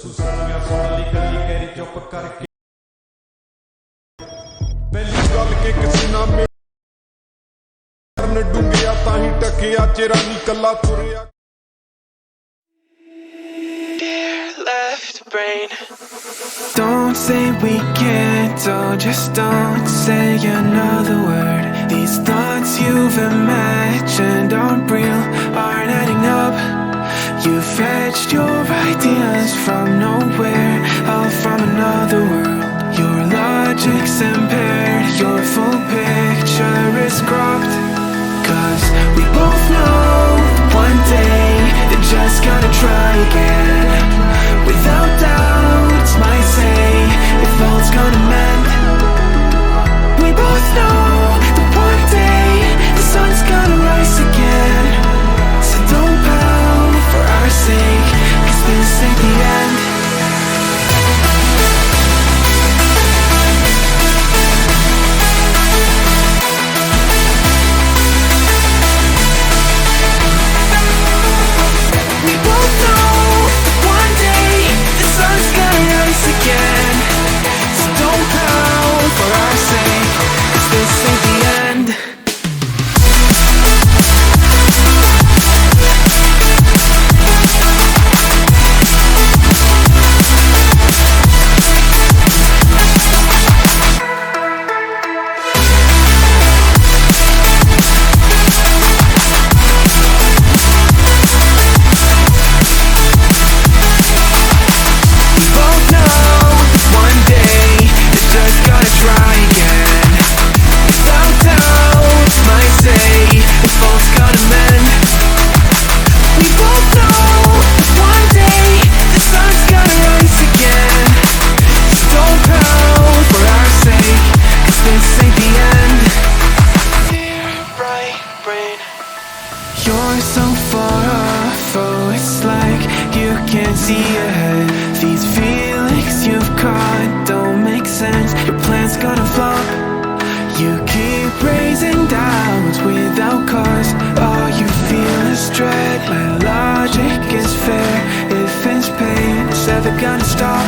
ਸੁਣਿਆ ਸੁਣ ਲਈ ਕੱਲੀ ਕਰੀ ਚੁੱਪ ਕਰਕੇ ਪਹਿਲੀ ਗੱਲ ਕਿ ਕਿਸੇ ਨਾ ਮੇਰਨ ਡੁੰਗਿਆ ਤਾਂ ਹੀ ਟਕਿਆ ਚਿਹਰਾ ਨੀ ਕੱਲਾ ਤੁਰਿਆ Left brain. Don't say we can't, oh just don't say another word. These thoughts you've imagined aren't real, aren't adding up. You fetched your ideas from nowhere, all from another world. Your logic's impaired, your full picture is cropped. Cause we both know one day they're just gonna try again. Without doubt, might say if all's gonna mend. We both know that one day the sun's gonna rise again. So don't pout for our sake, cause this ain't the end. We both know that one day the sun's gonna rise again. So don't pout for our sake, cause this ain't the end. We both know that one day they're just gonna try again. Without doubt, might say if all's gonna mend. We both know that one day the sun's gonna rise again. So don't pout for our sake, cause this ain't the end. Dear right brain, you're so far off, oh it's like you can't see ahead. These feelings you've caught don't make sense, your plan's gonna flop. You keep raising doubts without cause, all you feel is dread. My logic is fair, if it's pain, it's ever gonna stop.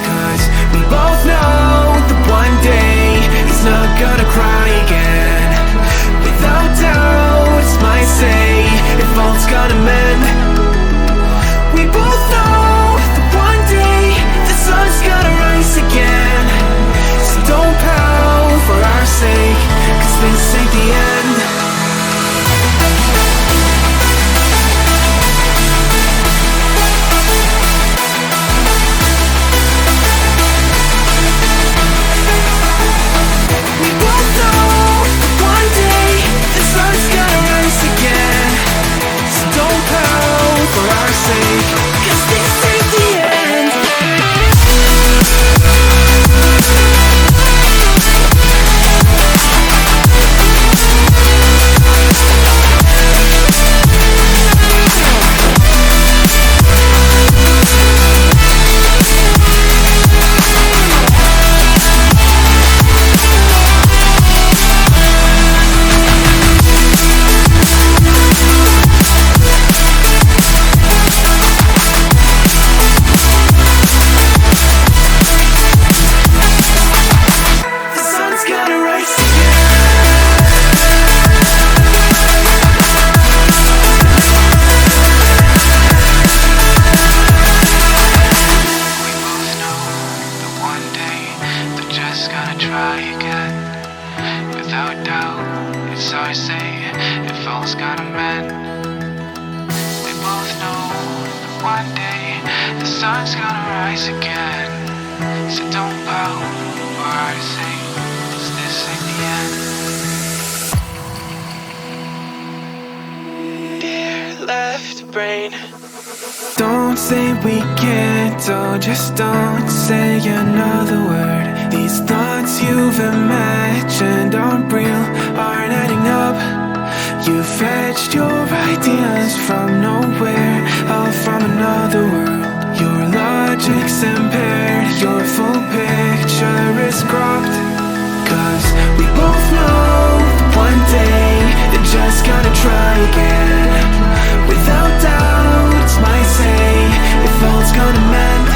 Cause we both know that one day he's not gonna cry again. Without doubt, might say if all's gonna mend. We both know that one day the sun's gonna rise again. So don't pout for our sake, cause this ain't the end. We both know that one day the sun's gonna rise again. So don't pout for our sake, cause this ain't the end. The sun's gonna rise one day they're just gonna try again. Without doubt, it's our say if all's gonna mend. We both know that one day the sun's gonna rise again. So don't pout for our sake, 'cause this ain't the end. Dear left brain, don't say we can't, oh just don't say another word. These thoughts you've imagined aren't real, aren't adding up. You fetched your ideas from nowhere, all from another world. Your logic's impaired, your full picture is cropped. Cause we both know one day they're just gonna try again. Without doubt, might say if all's gonna mend.